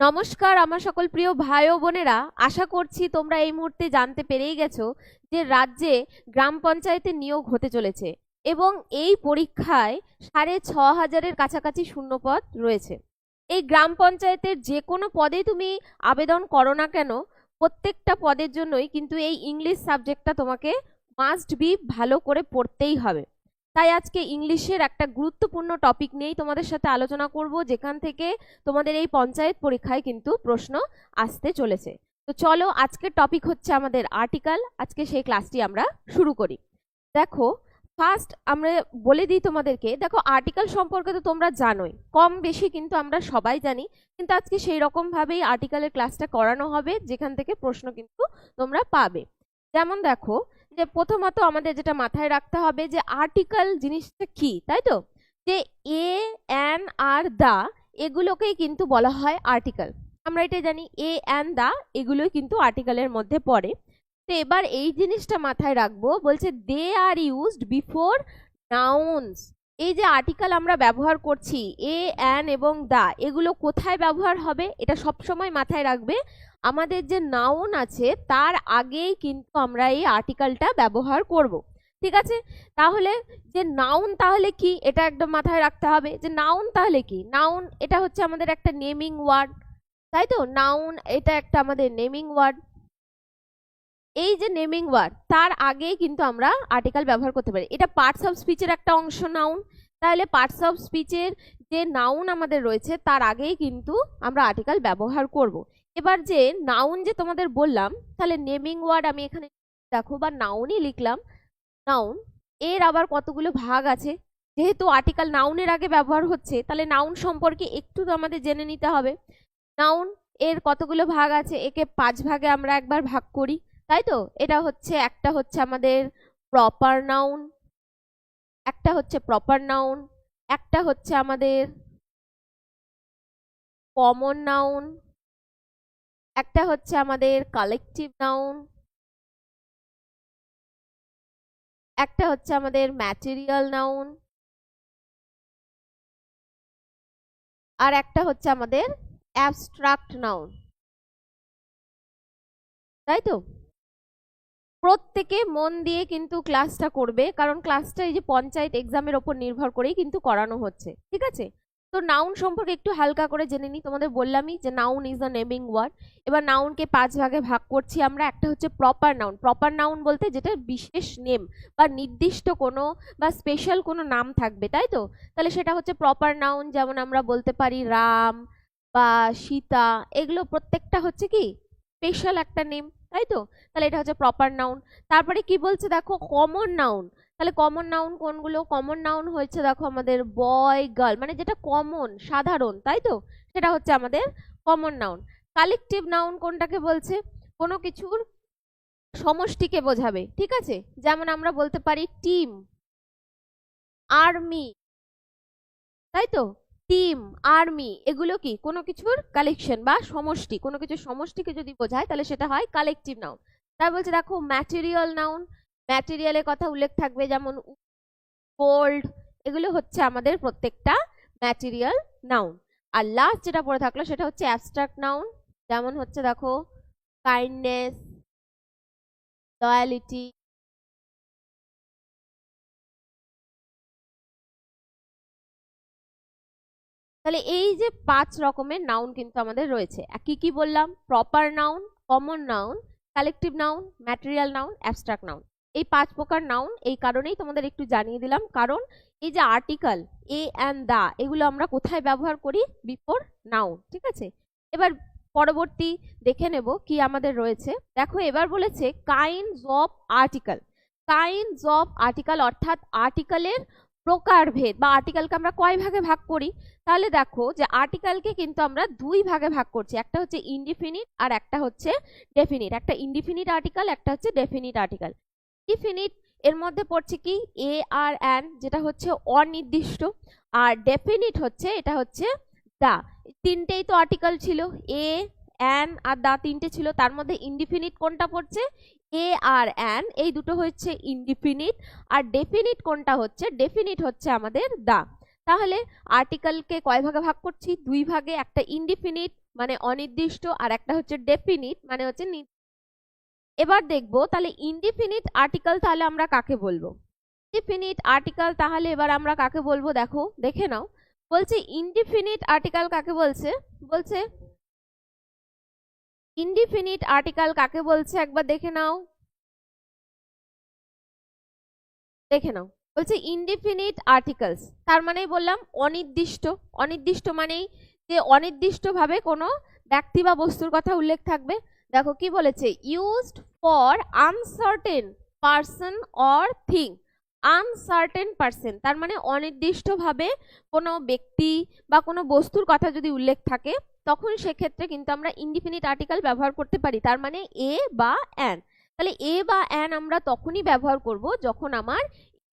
নমস্কার আমার সকল প্রিয় ভাই ও বোনেরা, আশা করছি তোমরা এই মুহূর্তে জানতে পেরেই গেছো যে রাজ্যে গ্রাম পঞ্চায়েতের নিয়োগ হতে চলেছে এবং এই পরীক্ষায় 6,500-এর কাছাকাছি শূন্যপদ রয়েছে। এই গ্রাম পঞ্চায়েতের যে কোনো পদে তুমি আবেদন করো না কেন, প্রত্যেকটা পদের জন্যই কিন্তু এই ইংলিশ সাবজেক্টটা তোমাকে মাস্ট বি ভালো করে পড়তেই হবে। তাই আজকে ইংলিশের একটা গুরুত্বপূর্ণ টপিক নিয়েই তোমাদের সাথে আলোচনা করব, যেখান থেকে তোমাদের এই পঞ্চায়েত পরীক্ষায় কিন্তু প্রশ্ন আসতে চলেছে। তো চলো, আজকের টপিক হচ্ছে আমাদের আর্টিকেল। আজকে সেই ক্লাসটি আমরা শুরু করি। দেখো, ফার্স্ট আমরা বলে দিই তোমাদেরকে, দেখো আর্টিকেল সম্পর্কে তো তোমরা জানোই, কম বেশি কিন্তু আমরা সবাই জানি, কিন্তু আজকে সেই রকম ভাবেই আর্টিকেলের ক্লাসটা করানো হবে, যেখান থেকে প্রশ্ন কিন্তু তোমরা পাবে। যেমন দেখো, যে প্রথমত আমাদের যেটা মাথায় রাখতে হবে যে আর্টিকেল জিনিসটা কি, তাই তো? যে এ, অ্যান আর দা এগুলোকেই কিন্তু বলা হয় আর্টিকেল। আমরা এটা জানি, এ, অ্যান, দা এগুলোই কিন্তু আর্টিকেলের মধ্যে পড়ে। তো এবার এই জিনিসটা মাথায় রাখবো, বলছে দে আর ইউজড বিফোর নাউন্স। এই যে আর্টিকেল আমরা ব্যবহার করছি, এ, অ্যান এবং দা, এগুলো কোথায় ব্যবহার হবে এটা সবসময় মাথায় রাখবে। আমাদের যে নাউন আছে তার আগেই কিন্তু আমরা এই আর্টিকেলটা ব্যবহার করব। ঠিক আছে? তাহলে যে নাউন তাহলে কি, এটা একদম মাথায় রাখতে হবে যে নাউন তাহলে কি। নাউন এটা হচ্ছে আমাদের একটা নেমিং ওয়ার্ড, তাই তো? নাউন এটা একটা আমাদের নেমিং ওয়ার্ড। এই যে নেমিং ওয়ার্ড, তার আগেই কিন্তু আমরা আর্টিকেল ব্যবহার করতে পারি। এটা পার্টস অফ স্পিচের একটা অংশ নাউন। তাহলে পার্টস অফ স্পিচের যে নাউন আমাদের রয়েছে তার আগেই কিন্তু আমরা আর্টিকেল ব্যবহার করব। এবার যে নাউন যে তোমাদের বললাম, তাহলে নেমিং ওয়ার্ড আমি এখানে দেখো বা নাউনই লিখলাম। নাউন এর আবার কতগুলো ভাগ আছে, যেহেতু আর্টিকেল নাউনের আগে ব্যবহার হচ্ছে, তাহলে নাউন সম্পর্কে একটু তো আমাদের জেনে নিতে হবে। নাউন এর কতগুলো ভাগ আছে, একে 5 ভাগে আমরা একবার ভাগ করি, তাই তো? এটা হচ্ছে, একটা হচ্ছে আমাদের প্রপার নাউন, একটা হচ্ছে প্রপার নাউন, একটা হচ্ছে আমাদের কমন নাউন, একটা হচ্ছে আমাদের কালেকটিভ নাউন, একটা হচ্ছে আমাদের ম্যাটেরিয়াল নাউন, আর একটা হচ্ছে আমাদের অ্যাবস্ট্রাক্ট নাউন, তাই তো? প্রত্যেকে মন দিয়ে কিন্তু ক্লাসটা করবে, কারণ ক্লাসটা এই যে পঞ্চায়েত এক্সামের ওপর নির্ভর করেই কিন্তু করানো হচ্ছে। ঠিক আছে? তো নাউন সম্পর্কে একটু হালকা করে জেনে নিই। তোমাদের বললামই যে noun is a naming word. এবার নাউনকে 5 ভাগে ভাগ করছি আমরা। একটা হচ্ছে প্রপার নাউন। প্রপার নাউন বলতে যেটা বিশেষ নেম বা নির্দিষ্ট কোনো বা স্পেশাল কোনো নাম থাকবে, তাই তো? তাহলে সেটা হচ্ছে প্রপার নাউন। যেমন আমরা বলতে পারি রাম বা সীতা, এগুলো প্রত্যেকটা হচ্ছে কি স্পেশাল একটা নেম, তাই তো? তাহলে এটা হচ্ছে প্রপার নাউন। তারপরে কি বলছে দেখো, কমন নাউন। তাহলে কমন নাউন কোনগুলো? কমন নাউন হচ্ছে দেখো আমাদের বয়, গার্ল, মানে যেটা কমন, সাধারণ, তাই তো? সেটা হচ্ছে আমাদের কমন নাউন। কালেকটিভ নাউন কোনটাকে বলছে? কোনো কিছুর সমষ্টিকে বোঝাবে। ঠিক আছে? যেমন আমরা বলতে পারি টিম, আর্মি, তাই তো? টিম, আর্মি এগুলো কি কোনো কিছুর কালেকশন বা সমষ্টি। কোনো কিছুর সমষ্টিকে যদি বোঝায় তাহলে সেটা হয় কালেকটিভ নাউন। তাই বলছে দেখো ম্যাটেরিয়াল নাউন, ম্যাটেরিয়ালের কথা উল্লেখ থাকবে, যেমন গোল্ড, এগুলো হচ্ছে আমাদের প্রত্যেকটা ম্যাটেরিয়াল নাউন। আর লাস্ট যেটা পড়ে থাকলো সেটা হচ্ছে অ্যাবস্ট্রাক্ট নাউন, যেমন হচ্ছে দেখো কাইন্ডনেস, লয়ালিটি, তাহলে এই যে 5 রকমের নাউন কিন্তু আমাদের রয়েছে। কি কি বললাম? Proper noun, common noun, collective noun, material noun, abstract noun. এই 5 প্রকার নাউন এই কারণেই তোমাদের একটু জানিয়ে দিলাম, কারণ এই যে আর্টিকেল এ অ্যান্ড দা এগুলো আমরা কোথায় ব্যবহার করি? Before noun. ঠিক আছে? এবার পরবর্তী দেখে নেব কি আমাদের রয়েছে। দেখো এবার বলেছে kinds of article. Kinds of article অর্থাৎ আর্টিকেলের প্রকারভেদ বা আর্টিকেলকে আমরা কয় ভাগে ভাগ করি। তাহলে দেখো যে আর্টিকেলকে কিন্তু আমরা 2 ভাগে ভাগ করছি, একটা হচ্ছে ইনডিফিনিট আর একটা হচ্ছে ডেফিনিট। একটা ইনডিফিনিট আর্টিকেল, একটা হচ্ছে ডেফিনিট আর্টিকেল। ইনডিফিনিট এর মধ্যে পড়ছে কি এ আর অ্যান, যেটা হচ্ছে অনির্দিষ্ট, আর ডেফিনিট হচ্ছে এটা হচ্ছে দা। তিনটেই তো আর্টিকেল ছিল, এ, অ্যান আর দা তিনটে ছিল, তার মধ্যে ইনডিফিনিট কোনটা পড়ছে? এ আর অ্যান, এই দুটো হচ্ছে ইনডিফিনিট। আর ডেফিনিট কোনটা হচ্ছে? ডেফিনিট হচ্ছে আমাদের দা। তাহলে আর্টিকেলকে কয় ভাগে ভাগ করছি? দুই ভাগে, একটা ইনডিফিনিট মানে অনির্দিষ্ট, আর একটা হচ্ছে ডেফিনিট মানে হচ্ছে। এবার দেখবো তাহলে ইনডিফিনিট আর্টিকেল তাহলে আমরা কাকে বলবো? ইনডিফিনিট আর্টিকেল তাহলে এবার আমরা কাকে বলবো দেখো, দেখে নাও। বলছে ইনডিফিনিট আর্টিকেল কাকে বলছে, বলছে ইনডিফিনিট আর্টিকেল কাকে বলছে একবার দেখে নাও, দেখে নাও। বলছে ইনডিফিনিট আর্টিকেলস, তার মানেই বললাম অনির্দিষ্ট। অনির্দিষ্ট মানেই যে অনির্দিষ্ট ভাবে কোনো ব্যক্তি বা বস্তুর কথা উল্লেখ থাকবে। দেখো কি বলেছে, used for uncertain person or thing. Uncertain person তার মানে অনির্দিষ্ট ভাবে কোনো ব্যক্তি বা কোনো বস্তুর কথা যদি উল্লেখ থাকে, তখন সেক্ষেত্রে কিন্তু আমরা ইনডিফিনিট আর্টিকেল ব্যবহার করতে পারি, তার মানে এ বা অ্যান। তাহলে এ বা অ্যান আমরা তখনই ব্যবহার করব যখন আমার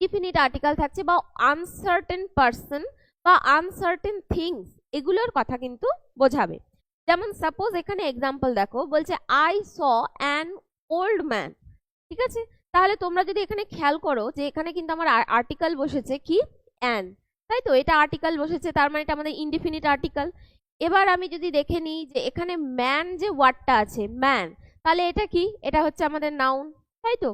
ইনডিফিনিট আর্টিকেল থাকছে বা আনসার্টেন পারসন বা আনসার্টেন থিংস এগুলোর কথা কিন্তু বোঝাবে। যেমন সাপোজ এখানে এক্সাম্পল দেখো, বলছে I saw an old man. ঠিক আছে, তাহলে তোমরা যদি এখানে খেয়াল করো যে এখানে কিন্তু আমার আর্টিকেল বসেছে কি, অ্যান, তাই তো? এটা আর্টিকেল বসেছে, তার মানে এটা আমাদের ইনডিফিনিট আর্টিকেল। এবার আমি যদি দেখে নিই যে এখানে ম্যান যে ওয়ার্ডটা আছে, ম্যান, তাহলে এটা কি? এটা হচ্ছে আমাদের নাউন, তাই তো?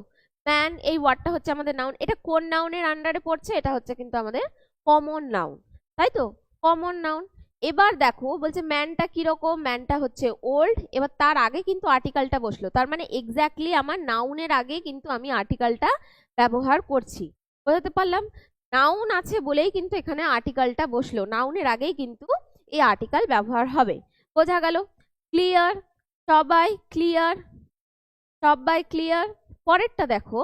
ম্যান এই ওয়ার্ডটা হচ্ছে আমাদের নাউন। এটা কোন নাউনের আন্ডারে পড়ছে? এটা হচ্ছে কিন্তু আমাদের কমন নাউন, তাই তো? Common noun. এবার দেখো বলছে ম্যানটা কিরকম, ম্যানটা হচ্ছে ওল্ড। এবার তার আগে কিন্তু আর্টিকেলটা বসলো, তার মানে এক্স্যাক্টলি আমার নাউনের আগে কিন্তু আমি আর্টিকেলটা ব্যবহার করছি। বোঝাতে পারলাম? নাউন আছে বলেই কিন্তু এখানে আর্টিকেলটা বসলো, নাউনের আগেই কিন্তু এই আর্টিকেল ব্যবহার হবে। বোঝা গেল? ক্লিয়ার? সবাই ক্লিয়ার? সবাই ক্লিয়ার? পরেরটা দেখো,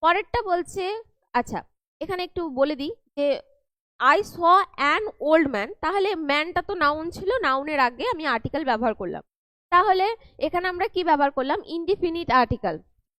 পরেরটা বলছে, আচ্ছা এখানে একটু বলে দিই যে I saw an old man, তাহলে ম্যানটা তো নাউন ছিল, নাউনের আগে আমি আর্টিকেল ব্যবহার করলাম। তাহলে এখানে আমরা কি ব্যবহার করলাম? Indefinite article.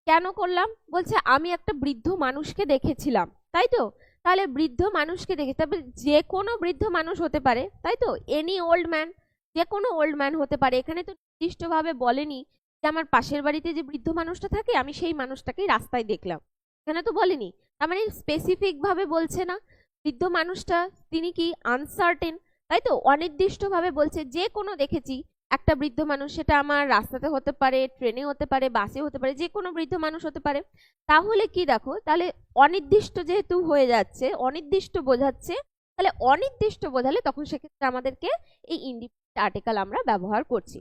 কেন করলাম? বলছে আমি একটা বৃদ্ধ মানুষকে দেখেছিলাম, তাই তো? তাহলে বৃদ্ধ মানুষকে দেখে, তবে যে কোনো বৃদ্ধ মানুষ হতে পারে, তাই তো? এনি ওল্ড ম্যান, যে কোনো ওল্ড ম্যান হতে পারে। এখানে তো নির্দিষ্টভাবে বলেনি যে আমার পাশের বাড়িতে যে বৃদ্ধ মানুষটা থাকে আমি সেই মানুষটাকেই রাস্তায় দেখলাম, এখানে তো বলেনি। তার মানে স্পেসিফিক ভাবে বলছে না। বৃদ্ধ মানুষটা তিনি কি আনসার্টেন, তাই তো? অনির্দিষ্ট ভাবে বলছে যে কোনো দেখেছি একটা বৃদ্ধ মানুষ, সেটা আমার রাস্তাতে হতে পারে, ট্রেনে হতে পারে, বাসে হতে পারে, যে কোনো বৃদ্ধ মানুষ হতে পারে। তাহলে কি দেখো, তাহলে অনির্দিষ্ট যেহেতু হয়ে যাচ্ছে, অনির্দিষ্ট বোঝাচ্ছে, তাহলে অনির্দিষ্ট বোঝালে তখন সেক্ষেত্রে আমাদেরকে এই ইনডিফিনিট আর্টিকেল আমরা ব্যবহার করছি।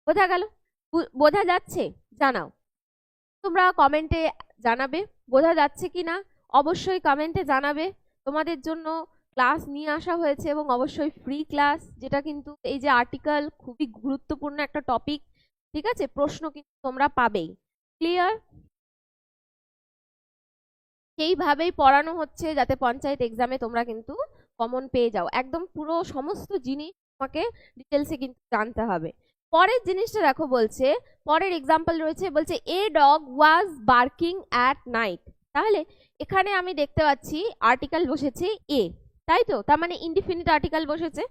বোঝা গেল? বোঝা যাচ্ছে? জানাও, তোমরা কমেন্টে জানাবে বোঝা যাচ্ছে কিনা, অবশ্যই কমেন্টে জানাবে। তোমাদের জন্য ক্লাস নিয়ে আসা হয়েছে এবং অবশ্যই ফ্রি ক্লাস, যেটা কিন্তু এই যে আর্টিকেল খুবই গুরুত্বপূর্ণ একটা টপিক। ঠিক আছে, প্রশ্ন কিন্তু তোমরা পাবেই। ক্লিয়ার? সেইভাবেই পড়ানো হচ্ছে যাতে পঞ্চায়েত এক্সামে তোমরা কিন্তু কমন পেয়ে যাও। একদম পুরো সমস্ত জিনিস তোমাকে ডিটেলসে কিন্তু জানতে হবে। পরের জিনিসটা দেখো, বলছে পরের এক্সাম্পল রয়েছে, বলছে a dog was barking at night. তাহলে এখানে আমি দেখতে পাচ্ছি আর্টিকেল বসেছে এ, তাই তো? তার মানে ইনডিফিনিট আর্টিকেল বসেছে।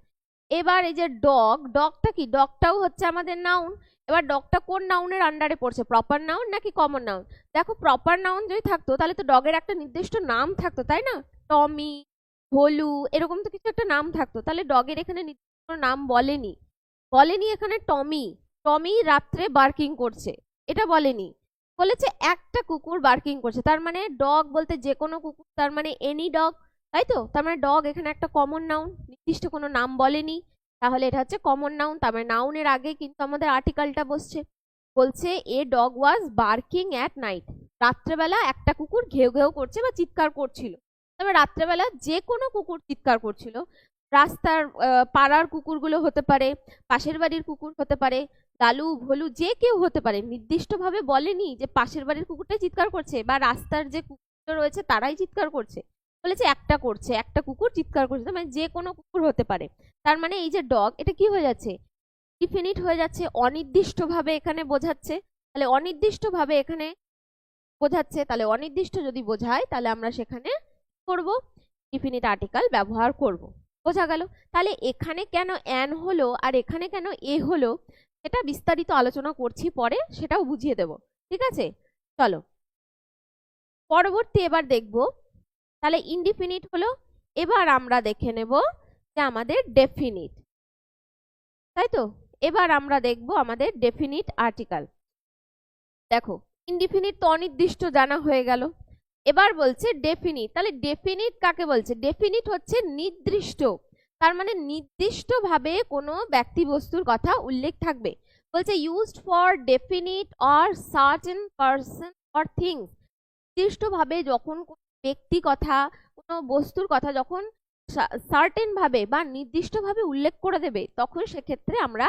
এবার এই যে ডগ, ডগটা কি? ডগটাও হচ্ছে আমাদের নাউন। এবার ডগটা কোন নাউনের আন্ডারে পড়ছে? প্রপার নাউন নাকি কমন নাউন? দেখো প্রপার নাউন যদি থাকতো তাহলে তো ডগের একটা নির্দিষ্ট নাম থাকতো, তাই না? টমি, ভোলু, এরকম তো কিছু একটা নাম থাকতো। তাহলে ডগের এখানে নির্দিষ্ট নাম বলেনি, বলেনি এখানে টমি, টমি রাত্রে বার্কিং করছে, এটা বলেনি। বলেছে একটা কুকুর বার্কিং করছে, তার মানে ডগ বলতে যে কোনো কুকুর, তার মানে এনি ডগ, তাই তো? তার মানে ডগ এখানে একটা কমন নাউন, নির্দিষ্ট কোনো নাম বলেনি, তাহলে এটা হচ্ছে কমন নাউন। তার মানে নাউনের আগে কিন্তু আমাদের আর্টিকেলটা বসছে। বলছে a dog was barking at night, রাত্রেবেলা একটা কুকুর ঘেউ ঘেউ করছে বা চিৎকার করছিল। তবে রাত্রেবেলা যে কোনো কুকুর চিৎকার করছিল, রাস্তার পাড়ার কুকুরগুলো হতে পারে, পাশের বাড়ির কুকুর হতে পারে, লালু ভোলু যে কেউ হতে পারে। নির্দিষ্টভাবে বলেনি যে পাশের বাড়ির কুকুরটাই চিৎকার করছে বা রাস্তার যে কুকুরগুলো রয়েছে তারাই চিৎকার করছে, বলেছে একটা করছে, একটা কুকুর চিৎকার করছে, মানে যে কোনো কুকুর হতে পারে। তার মানে এই যে ডগ, এটা কি হয়ে যাচ্ছে? ডিফিনিট হয়ে যাচ্ছে, অনির্দিষ্টভাবে এখানে বোঝাচ্ছে। তাহলে অনির্দিষ্টভাবে এখানে বোঝাচ্ছে, তাহলে অনির্দিষ্ট যদি বোঝায় তাহলে আমরা সেখানে করব ডিফিনিট আর্টিকেল ব্যবহার করব। বোঝা গেল? তাহলে এখানে কেন অ্যান হলো আর এখানে কেন এ হলো সেটা বিস্তারিত আলোচনা করছি পরে, সেটাও বুঝিয়ে দেব। ঠিক আছে, চলো পরবর্তী এবার দেখব। তাহলে ইনডিফিনিট হলো, এবার আমরা দেখে নেব যে আমাদের ডেফিনিট, তাই তো। এবার আমরা দেখব আমাদের ডেফিনিট আর্টিকেল। দেখো, ইনডিফিনিট তো অনির্দিষ্ট জানা হয়ে গেল। এবার বলছে ডেফিনিট। তাহলে ডেফিনিট কাকে বলছে? ডেফিনিট হচ্ছে নির্দিষ্ট, তার মানে নির্দিষ্ট ভাবে কোনো ব্যক্তি বস্তুর কথা উল্লেখ থাকবে। বলছে used for definite or certain person or things. নির্দিষ্ট ভাবে যখন কোনো ব্যক্তি কথা, কোনো বস্তুর কথা যখন সার্টেন ভাবে বা নির্দিষ্ট ভাবে উল্লেখ করে দেবে, তখন সেক্ষেত্রে আমরা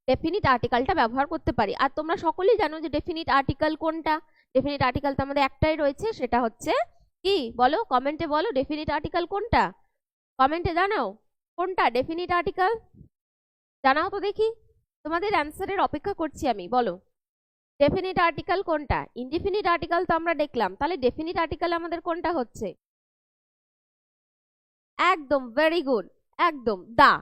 ডেফিনিট আর্টিকেলটা ব্যবহার করতে পারি। আর তোমরা সকলেই জানো যে ডেফিনিট আর্টিকেল কোনটা। ডেফিনিট আর্টিকেল তো আমাদের একটাই রয়েছে, সেটা হচ্ছে কি? বলো, কমেন্টে বলো ডেফিনিট আর্টিকেল কোনটা। কমেন্টে জানাও কোনটা ডেফিনিট আর্টিকেল, জানাও তো দেখি। তোমাদের অ্যান্সারের অপেক্ষা করছি আমি, বলো ডেফিনিট আর্টিকেল কোনটা। ইনডিফিনিট আর্টিকেল তো আমরা দেখলাম, তাহলে ডেফিনিট আর্টিকেল আমাদের কোনটা হচ্ছে? একদম, ভেরি গুড, একদম দা,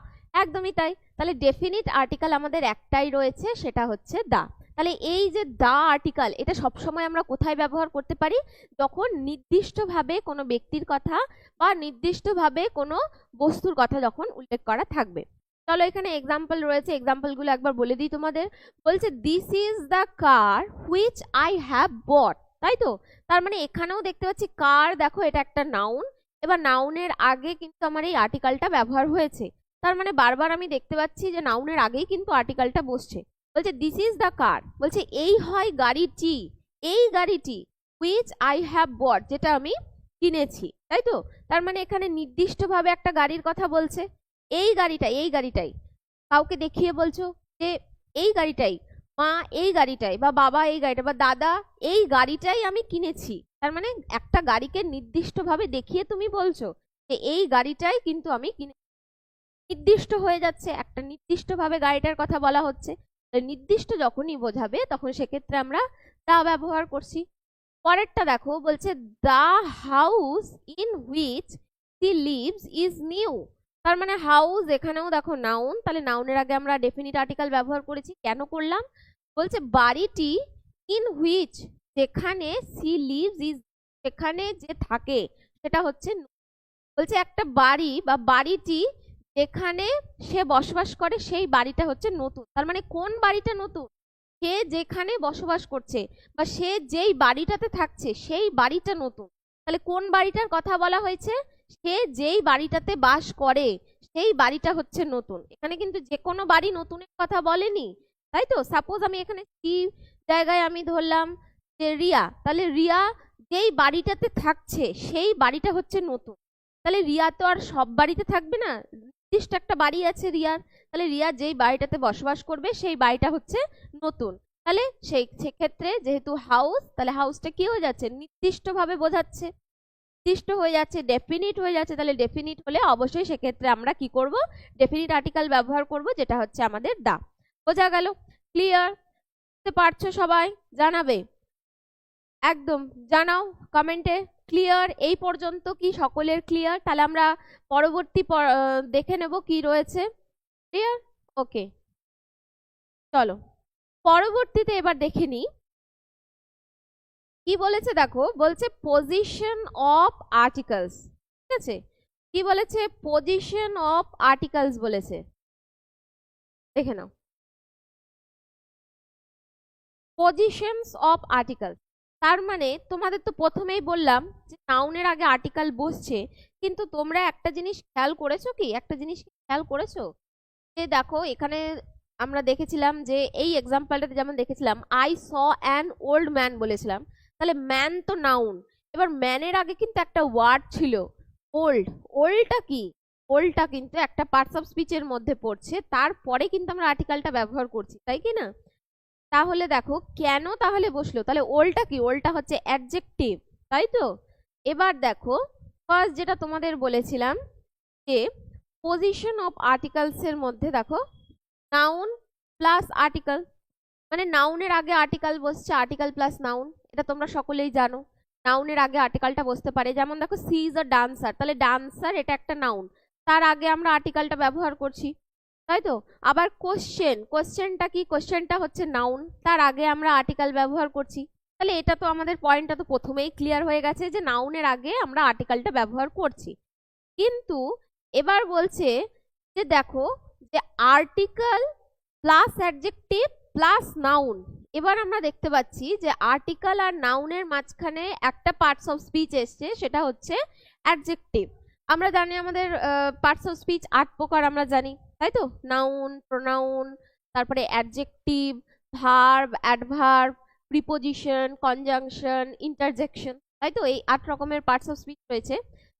একদমই তাই। তাহলে ডেফিনিট আর্টিকেল আমাদের একটাই রয়েছে, সেটা হচ্ছে দা। তাহলে এই যে দা আর্টিকেল, এটা সবসময় আমরা কোথায় ব্যবহার করতে পারি? যখন নির্দিষ্টভাবে কোনো ব্যক্তির কথা বা নির্দিষ্টভাবে কোনো বস্তুর কথা যখন উল্লেখ করা থাকবে। চলো, এখানে এক্সাম্পল রয়েছে, এক্সাম্পলগুলো একবার বলে দিই তোমাদের। বলছে this is the car which I have bought, তাই তো। তার মানে এখানেও দেখতে পাচ্ছি কার, দেখো এটা একটা নাউন। এবার নাউনের আগে কিন্তু আমার এই আর্টিকেলটা ব্যবহার হয়েছে, তার মানে বারবার আমি দেখতে পাচ্ছি যে নাউনের আগেই কিন্তু আর্টিকেলটা বসছে। বলছে দিস ইজ দ্য কার, বলছে এই হয় গাড়িটি, এই গাড়িটি, হুইচ আই হ্যাভ বট, যেটা আমি কিনেছি, তাই তো। তার মানে এখানে নির্দিষ্টভাবে একটা গাড়ির কথা বলছে, এই গাড়িটাই, এই গাড়িটাই কাউকে দেখিয়ে বলছো যে এই গাড়িটাই, মা এই গাড়িটাই, বা বাবা এই গাড়িটা, বা দাদা এই গাড়িটাই আমি কিনেছি। তার মানে একটা গাড়িকে নির্দিষ্টভাবে দেখিয়ে তুমি বলছো যে এই গাড়িটাই কিন্তু আমি কিনে, নির্দিষ্ট হয়ে যাচ্ছে, একটা নির্দিষ্টভাবে গাড়িটার কথা বলা হচ্ছে। নির্দিষ্ট যখনই বোঝাবে তখন সেক্ষেত্রে আমরা দা ব্যবহার করছি। পরেরটা দেখো, বলছে the house in which she lives is new. তার মানে হাউস, এখানেও দেখো নাউন, তাহলে নাউনের আগে আমরা ডেফিনিট আর্টিকেল ব্যবহার করেছি। কেন করলাম? বলছে বাড়িটি, ইন হুইচ, যেখানে, সি লিভস ইজ, সেখানে যে থাকে সেটা হচ্ছে। বলছে একটা বাড়ি বা বাড়িটি যেখানে সে বসবাস করে সেই বাড়িটা হচ্ছে নতুন। তার মানে কোন বাড়িটা নতুন? সে যেখানে বসবাস করছে বা সে যেই বাড়িটাতে থাকছে সেই বাড়িটা নতুন। তাহলে কোন বাড়িটার কথা বলা হয়েছে? সে যেই বাড়িটাতে বাস করে সেই বাড়িটা হচ্ছে নতুন। এখানে কিন্তু যে কোনো বাড়ি নতুনের কথা বলেনি, তাই তো। সাপোজ আমি এখানে কি জায়গায় আমি ধরলাম যে রিয়া, তাহলে রিয়া যেই বাড়িটাতে থাকছে সেই বাড়িটা হচ্ছে নতুন। তাহলে রিয়া তো আর সব বাড়িতে থাকবে না, নির্দিষ্ট একটা বাড়ি আছে রিয়ার, তাহলে রিয়া যেই বাড়িটাতে বসবাস করবে সেই বাড়িটা হচ্ছে নতুন। তাহলে সেক্ষেত্রে যেহেতু হাউস, তাহলে হাউসটা কি হয়ে যাচ্ছে? নির্দিষ্ট ভাবে বোঝাচ্ছে, নির্দিষ্ট হয়ে যাচ্ছে, ডেফিনিট হয়ে যাচ্ছে। তাহলে ডেফিনিট হলে অবশ্যই সেক্ষেত্রে আমরা কি করব? ডেফিনিট আর্টিকেল ব্যবহার করব, যেটা হচ্ছে আমাদের দা। বোঝা গেল? ক্লিয়ার? বুঝতে পারছো সবাই? জানাবে, একদম জানাও কমেন্টে। ক্লিয়ার? এই পর্যন্ত কি সকলের ক্লিয়ার? তাহলে আমরা পরবর্তী দেখে নেব কি রয়েছে। ক্লিয়ার? ওকে, চলো পরবর্তীতে এবার দেখে নিই কি বলেছে। দেখো, বলছে পজিশন অফ আর্টিকেলস, ঠিক আছে। কি বলেছে? পজিশন অফ আর্টিকেলস বলেছে, দেখে নাও। পজিশনস অফ আর্টিকেলস, তার মানে তোমাদের তো প্রথমেই বললাম যে নাউনের আগে আর্টিকেল বসছে, কিন্তু তোমরা একটা জিনিস খেয়াল করেছো কি? একটা জিনিস খেয়াল করেছো যে দেখো এখানে আমরা দেখেছিলাম যে এই এক্সাম্পলটাতে যেমন দেখেছিলাম I saw an old man বলেছিলাম, তাহলে ম্যান তো নাউন, এবার ম্যানের আগে কিন্তু একটা ওয়ার্ড ছিল ওল্ড। ওল্ডটা কি? ওল্ডটা কিন্তু একটা পার্টস অফ স্পিচের মধ্যে পড়ছে, তারপরে কিন্তু আমরা আর্টিকেলটা ব্যবহার করছি, তাই কি না? তাহলে দেখো কেন তাহলে বসলো, তাহলে ওল্ডটা কি? ওল্ডটা হচ্ছে অ্যাডজেক্টিভ, তাই তো। এবার দেখো ফার্স্ট যেটা তোমাদের বলেছিলাম যে পজিশন অফ আর্টিকেলস এর মধ্যে দেখো নাউন প্লাস আর্টিকেল, মানে নাউনের আগে আর্টিকেল বসছে, আর্টিকেল প্লাস নাউন, এটা তোমরা সকলেই জানো। নাউনের আগে আর্টিকেলটা বসতে পারে, যেমন দেখো সি ইজ আ ডান্সার, তাহলে ডান্সার এটা একটা নাউন, তার আগে আমরা আর্টিকেলটা ব্যবহার করছি, তাই তো। আবার কোশ্চেন, কোশ্চেনটা কি? কোশ্চেনটা হচ্ছে নাউন, তার আগে আমরা আর্টিকেল ব্যবহার করছি। তাহলে এটা তো আমাদের পয়েন্টটা তো প্রথমেই ক্লিয়ার হয়ে গেছে যে নাউনের আগে আমরা আর্টিকেলটা ব্যবহার করছি। কিন্তু এবার বলছে যে দেখো যে article plus adjective plus noun. এবার আমরা দেখতে পাচ্ছি যে আর্টিকেল আর নাউনের মাঝখানে একটা পার্টস অফ স্পিচ এসছে, সেটা হচ্ছে অ্যাডজেক্টিভ। আমরা জানি আমাদের পার্টস অফ স্পিচ 8 প্রকার আমরা জানি, তাই তো? নাউন, প্রোনাউন, তারপরে adjective, verb, adverb, preposition, conjunction, interjection, তাই তো? এই 8 রকমের পার্টস অফ স্পিচ রয়েছে।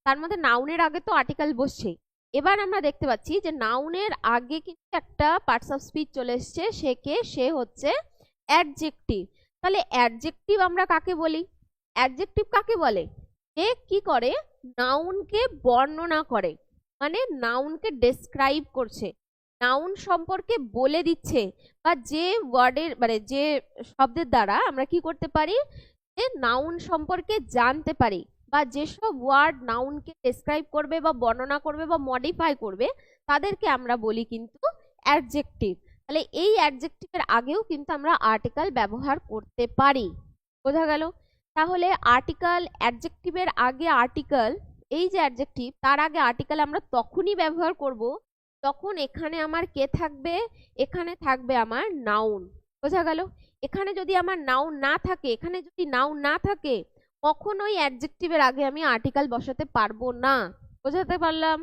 তার মধ্যে নাউনের আগে তো আর্টিকেল বসছেই। এবার আমরা দেখতে পাচ্ছি যে নাউনের আগে কিন্তু একটা পার্টস অফ স্পিচ চলে এসছে, সে হচ্ছে অ্যাডজেক্টিভ। তাহলে অ্যাডজেক্টিভ আমরা কাকে বলি? অ্যাডজেক্টিভ কাকে বলে? যে কি করে, নাউনকে বর্ণনা করে, মানে নাউনকে ডেসক্রাইব করছে, নাউন সম্পর্কে বলে দিচ্ছে, বা যে ওয়ার্ডের মানে যে শব্দের দ্বারা আমরা কি করতে পারি, যে নাউন সম্পর্কে জানতে পারি, বা যেসব ওয়ার্ড নাউনকে ডেসক্রাইব করবে বা বর্ণনা করবে বা মডিফাই করবে, তাদেরকে আমরা বলি কিন্তু অ্যাডজেক্টিভ। তাহলে এই অ্যাডজেক্টিভের আগেও কিন্তু আমরা আর্টিকেল ব্যবহার করতে পারি। বোঝা গেল? তাহলে আর্টিকেল, অ্যাডজেক্টিভের আগে আর্টিকেল, এই যে অ্যাডজেক্টিভ তার আগে আর্টিকেল আমরা তখনই ব্যবহার করব তখন এখানে আমার কে থাকবে, এখানে থাকবে আমার নাউন। বোঝা গেল? এখানে যদি আমার নাউন না থাকে, এখানে যদি নাউন না থাকে, কখনোই অ্যাডজেক্টিভের আগে আমি আর্টিকেল বসাতে পারবো না। বোঝাতে পারলাম?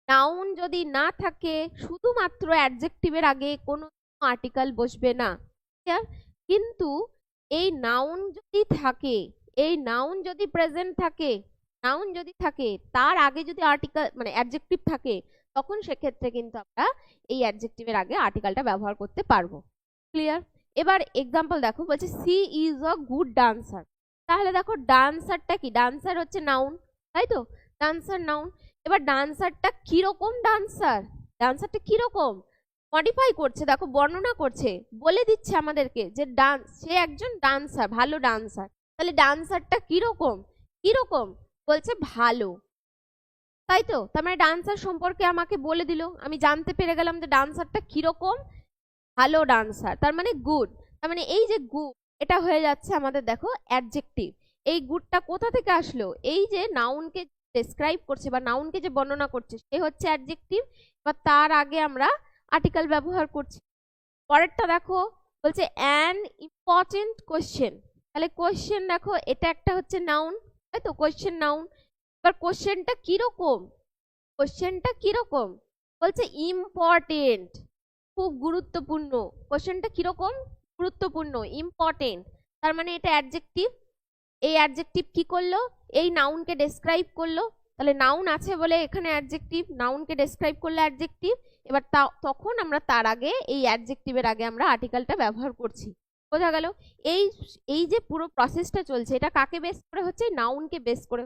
নাউন যদি না থাকে, শুধুমাত্র অ্যাডজেক্টিভের আগে কোনো আর্টিকেল বসবে না। কিন্তু এই নাউন যদি থাকে, এই নাউন যদি প্রেজেন্ট থাকে, নাউন যদি থাকে, তার আগে যদি আর্টিকেল মানে অ্যাডজেক্টিভ থাকে, তখন সেক্ষেত্রে কিন্তু আমরা এই অ্যাডজেক্টিভের আগে আর্টিকেলটা ব্যবহার করতে পারবো। ক্লিয়ার? এবার এক্সাম্পল দেখো, বলছে she is a good dancer. তাহলে দেখো ডান্সারটা কি? ডান্সার হচ্ছে নাউন, তাই তো? Dancer noun. এবার ডান্সারটা কিরকম ডান্সার? ডান্সারটা কিরকম মডিফাই করছে, দেখো বর্ণনা করছে, বলে দিচ্ছে আমাদেরকে যে ডান্স, সে একজন ডান্সার, ভালো ডান্সার। তাহলে ডান্সারটা কিরকম? কিরকম বলছে ভালো, তাই তো? তার মানে ডান্সার সম্পর্কে আমাকে বলে দিল, আমি জানতে পেরে গেলাম যে ডান্সারটা কিরকম, ভালো ডান্সার, তার মানে গুড। তার মানে এই যে গুড, এটা হয়ে যাচ্ছে আমাদের দেখো অ্যাডজেক্টিভ। এই গুডটা কোথা থেকে আসলো? এই যে নাউনকে ডেসক্রাইব করছে বা নাউনকে যে বর্ণনা করছে, সে হচ্ছে অ্যাডজেক্টিভ। বা তার আগে আমরা আর্টিকেল ব্যবহার করছি। পরেরটা দেখো, বলছে অ্যান ইম্পর্টেন্ট কোশ্চেন। তাহলে কোশ্চেন দেখো, এটা একটা হচ্ছে নাউন, তাই তো? Question noun. এবার কোশ্চেনটা কিরকম? কোশ্চেনটা কিরকম বলছে ইম্পর্টেন্ট, খুব গুরুত্বপূর্ণ। কোশ্চেনটা কিরকম? গুরুত্বপূর্ণ, ইম্পর্টেন্ট। তার মানে এটা অ্যাডজেক্টিভ। এই অ্যাডজেক্টিভ কি করলো? এই নাউনকে ডেসক্রাইব করলো। তাহলে নাউন আছে বলে এখানে অ্যাডজেক্টিভ, নাউনকে ডেসক্রাইব করলে অ্যাডজেক্টিভ। এবার তখন আমরা তার আগে, এই অ্যাডজেক্টিভের আগে আমরা আর্টিকেলটা ব্যবহার করছি। বোঝা গেল? এই এই যে পুরো প্রসেসটা চলছে, এটা কাকে বেস করে হচ্ছে? নাউনকে বেস করে।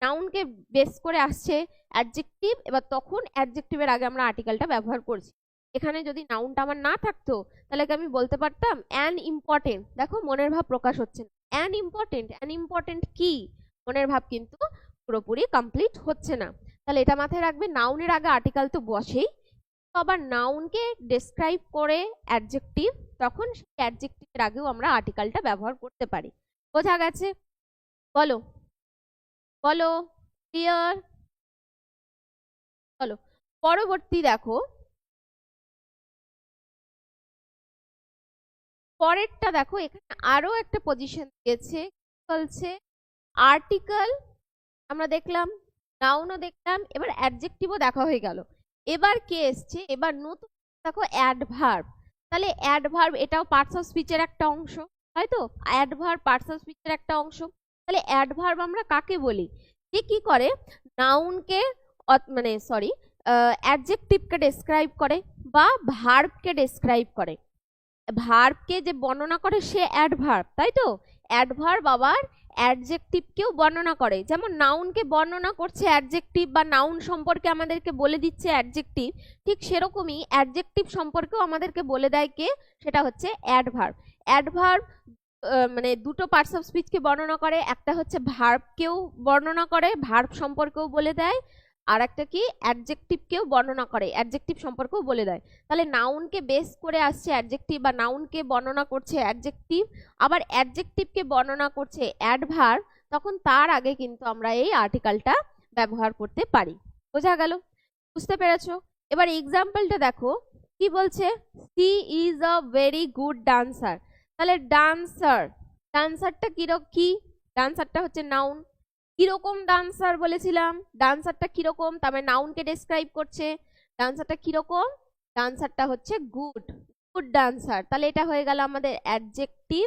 নাউনকে বেস করে আসছে অ্যাডজেক্টিভ। এবার তখন অ্যাডজেক্টিভের আগে আমরা আর্টিকেলটা ব্যবহার করছি। এখানে যদি নাউনটা আমার না থাকতো, তাহলে কি আমি বলতে পারতাম অ্যান ইম্পর্টেন্ট? দেখো মনের ভাব প্রকাশ হচ্ছে না। অ্যান ইম্পর্টেন্ট, অ্যান ইম্পর্টেন্ট কি? মনের ভাব কিন্তু পুরোপুরি কমপ্লিট হচ্ছে না। তাহলে এটা মাথায় রাখবে, নাউনের আগে আর্টিকেল তো বসেই, আবার নাউনকে ডেসক্রাইব করে অ্যাডজেক্টিভ, তখন সেই অ্যাডজেক্টিভের আগেও আমরা আর্টিকেলটা ব্যবহার করতে পারি। বোঝা গেছে? বলো বলো, ক্লিয়ার? চলো পরবর্তী দেখো, পরেরটা দেখো, এখানে আরো একটা পজিশন দিয়েছে। বলছে আর্টিকেল আমরা দেখলাম, নাউনও দেখলাম, এবার অ্যাডজেক্টিভও দেখা হয়ে গেল। এবার কে এসছে? এবার নতুন দেখো অ্যাডভার্ব। তাহলে অ্যাডভার্ব এটাও পার্টস অফ স্পিচের একটা অংশ, তাই তো? অ্যাডভার্ব পার্টস অফ স্পিচের একটা অংশ। তাহলে অ্যাডভার্ব আমরা কাকে বলি? যে কি করে, নাউনকে মানে সরি অ্যাডজেক্টিভকে ডেসক্রাইব করে বা ভার্বকে ডেসক্রাইব করে। ভার্বকে যে বর্ণনা করে সে অ্যাডভার্ব, তাই তো? অ্যাডভার্ব আবার অ্যাডজেক্টিভকেও বর্ণনা করে। যেমন নাউনকে বর্ণনা করছে অ্যাডজেক্টিভ, বা নাউন সম্পর্কে আমাদেরকে বলে দিচ্ছে অ্যাডজেক্টিভ, ঠিক সেরকমই অ্যাডজেক্টিভ সম্পর্কেও আমাদেরকে বলে দেয় কে? সেটা হচ্ছে অ্যাডভার্ব। অ্যাডভার্ব মানে দুটো পার্টস অফ স্পিচকে বর্ণনা করে, একটা হচ্ছে ভার্বকেও বর্ণনা করে, ভার্ব সম্পর্কেও বলে দেয়, আর একটা কি অ্যাডজেক্টিভকেও বর্ণনা করে, অ্যাডজেক্টিভ সম্পর্কেও বলে দেয়। তাহলে নাউনকে বেস করে আসছে অ্যাডজেক্টিভ, বা নাউনকে বর্ণনা করছে অ্যাডজেক্টিভ, আবার অ্যাডজেক্টিভকে বর্ণনা করছে অ্যাডভার্ব, তখন তার আগে কিন্তু আমরা এই আর্টিকেলটা ব্যবহার করতে পারি। বোঝা গেল? বুঝতে পেরেছো? এবার এক্সাম্পলটা দেখো কি বলছে, she is a very good dancer. তাহলে ডান্সার, ডান্সারটা কি, ডান্সারটা হচ্ছে নাউন। কিরকম ডান্সার বলেছিলাম, ডান্সারটা কিরকম, তার মানে নাউনকে ডেসক্রাইব করছে। ডান্সারটা কিরকম, ডান্সারটা হচ্ছে গুড, গুড ডান্সার। তাহলে এটা হয়ে গেল আমাদের অ্যাডজেক্টিভ।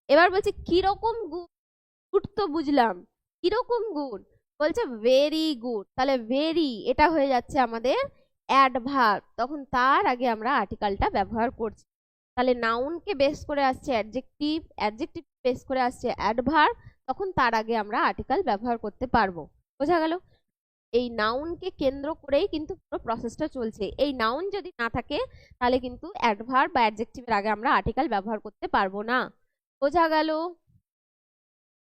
এবার বলছে কিরকম গুড, গুড তো বুঝলাম, কিরকম গুড, বলছে ভেরি গুড। তাহলে ভেরি এটা হয়ে যাচ্ছে আমাদের অ্যাডভার্ব, তখন তার আগে আমরা আর্টিকেলটা ব্যবহার করছি। তাহলে নাউনকে বেস করে আসছে অ্যাডজেক্টিভ, অ্যাডজেক্টিভ বেস করে আসছে অ্যাডভার্ব, তখন তার আগে আমরা আর্টিকেল ব্যবহার করতে পারবো। বোঝা গেল? এই নাউনকে কেন্দ্র করেই কিন্তু পুরো প্রসেসটা চলছে। এই নাউন যদি না থাকে তাহলে কিন্তু অ্যাডভার্ব বা অ্যাডজেক্টিভের আগে আমরা আর্টিকেল ব্যবহার করতে পারবো না। বোঝা গেল?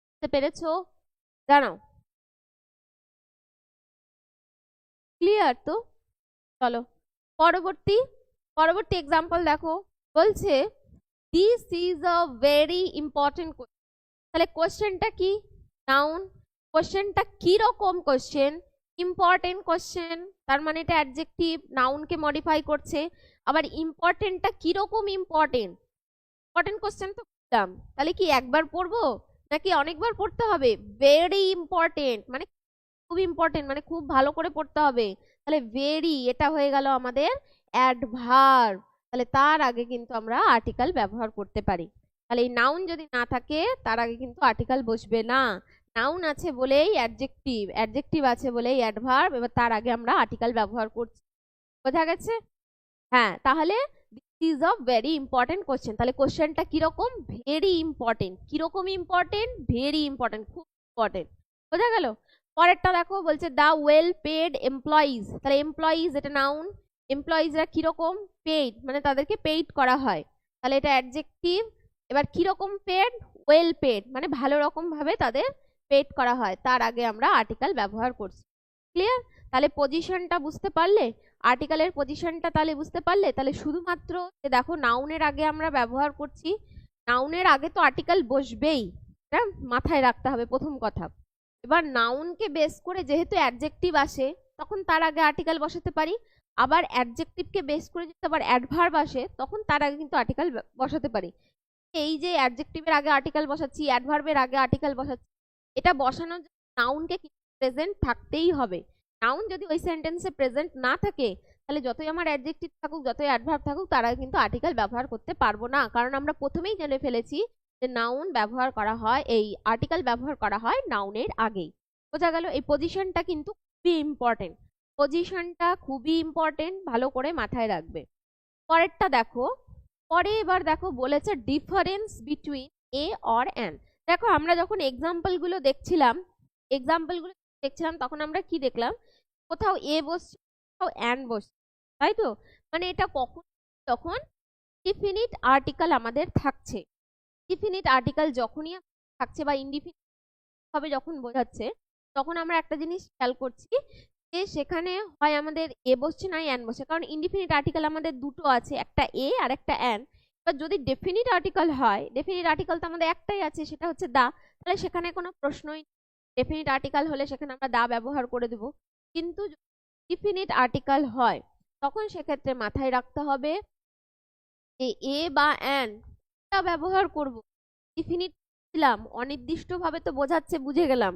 বুঝতে পেরেছো? জানাও। ক্লিয়ার তো? চলো পরবর্তী পরবর্তী এক্সাম্পল দেখো, বলছে this is a very important question. তাহলে কোশ্চেনটা কি, নাউন। কোশ্চেনটা কি রকম কোশ্চেন, ইম্পর্টেন্ট কোশ্চেন, তার মানে এটা অ্যাডজেক্টিভ, নাউনকে মডিফাই করছে। আবার ইম্পর্টেন্টটা কি রকম ইম্পর্টেন্ট, ইম্পর্টেন্ট কোশ্চেন তো বললাম, তাহলে কি একবার পড়বো নাকি অনেকবার পড়তে হবে? ভেরি ইম্পর্টেন্ট মানে খুব ইম্পর্টেন্ট, মানে খুব ভালো করে পড়তে হবে। তাহলে ভেরি এটা হয়ে গেল আমাদের অ্যাডভার্ব, তাহলে তার আগে কিন্তু আমরা আর্টিকেল ব্যবহার করতে পারি। তাহলে এই নাউন যদি না থাকে তার আগে কিন্তু আর্টিকেল বসবে না। নাউন আছে বলেই অ্যাডজেক্টিভ, অ্যাডজেক্টিভ আছে বলেই অ্যাডভার্ব, এবার তার আগে আমরা আর্টিকেল ব্যবহার করছি। বোঝা গেছে? হ্যাঁ, তাহলে this is a very important question. তাহলে কোশ্চেনটা কিরকম, ভেরি ইম্পর্টেন্ট। কিরকম ইম্পর্টেন্ট, ভেরি ইম্পর্টেন্ট, খুব ইম্পর্টেন্ট। বোঝা গেল? পরেরটা দেখো, বলছে দা ওয়েল পেড এমপ্লয়িজ। তাহলে এমপ্লয়িজ এটা নাউন, এমপ্লয়িজরা কিরকম, পেইড মানে তাদেরকে পেইড করা হয়, তাহলে এটা অ্যাডজেক্টিভ। এবার কিরকম পেড, ওয়েল পেড মানে ভালো রকম ভাবে তাদের পেড করা হয়, তার আগে আমরা আর্টিকেল ব্যবহার করছি। ক্লিয়ার? তাহলে পজিশনটা বুঝতে পারলে, আর্টিকেলের পজিশনটা তাহলে বুঝতে পারলে। তাহলে শুধুমাত্র দেখো নাউনের আগে আমরা ব্যবহার করছি, নাউনের আগে তো আর্টিকেল বসবেই, এটা মাথায় রাখতে হবে প্রথম কথা। এবার নাউনকে বেস করে যেহেতু অ্যাডজেক্টিভ আসে তখন তার আগে আর্টিকেল বসাতে পারি, আবার অ্যাডজেক্টিভকে বেস করে যদি আবার অ্যাডভার্ব আসে তখন তার আগে কিন্তু আর্টিকেল বসাতে পারি। এই যে অ্যাডজেক্টিভের আগে আর্টিকেল বসাচ্ছি, অ্যাডভার্বের আগে আর্টিকেল বসাচ্ছি, এটা বসানোর জন্য নাউনকে প্রেজেন্ট থাকতেই হবে। নাউন যদি ওই সেন্টেন্সে প্রেজেন্ট না থাকে তাহলে যতই আমার অ্যাডজেক্টিভ থাকুক, যতই অ্যাডভার্ব থাকুক, তারা কিন্তু আর্টিকেল ব্যবহার করতে পারবো না, কারণ আমরা প্রথমেই জেনে ফেলেছি যে নাউন ব্যবহার করা হয়, এই আর্টিকেল ব্যবহার করা হয় নাউনের আগেই। বোঝা গেল? এই পজিশনটা কিন্তু খুবই ইম্পর্টেন্ট, পজিশনটা খুবই ইম্পর্টেন্ট, ভালো করে মাথায় রাখবে। পরেরটা দেখো, পরে এবার দেখো বলেছে difference between a or an. দেখো আমরা যখন এক্সাম্পলগুলো দেখছিলাম, তখন আমরা কি দেখলাম, কোথাও এ বসছে কোথাও অ্যান বসছে, তাই তো? মানে এটা কখন, যখন ডিফিনিট আর্টিকেল আমাদের থাকছে। ডিফিনিট আর্টিকেল যখনই থাকছে বা ইনডিফিনিট ভাবে যখন বোঝাচ্ছে, তখন আমরা একটা জিনিস খেয়াল করছি যে সেখানে হয় আমাদের এ বসছে না অ্যান বসছে, কারণ ইনডিফিনিট আর্টিকেল আমাদের দুটো আছে, একটা এ আর একটা অ্যান। এবার যদি ডেফিনিট আর্টিকেল হয়, ডেফিনিট আর্টিকেল তো আমাদের একটাই আছে, সেটা হচ্ছে দা, তাহলে সেখানে কোনো প্রশ্নই, ডেফিনিট আর্টিকেল হলে সেখানে আমরা দা ব্যবহার করে দেব। কিন্তু ডিফিনিট আর্টিকেল হয় তখন সেক্ষেত্রে মাথায় রাখতে হবে যে এ বা অ্যান ব্যবহার করব। ডিফিনিট দিলাম অনির্দিষ্টভাবে তো বোঝাচ্ছে, বুঝে গেলাম,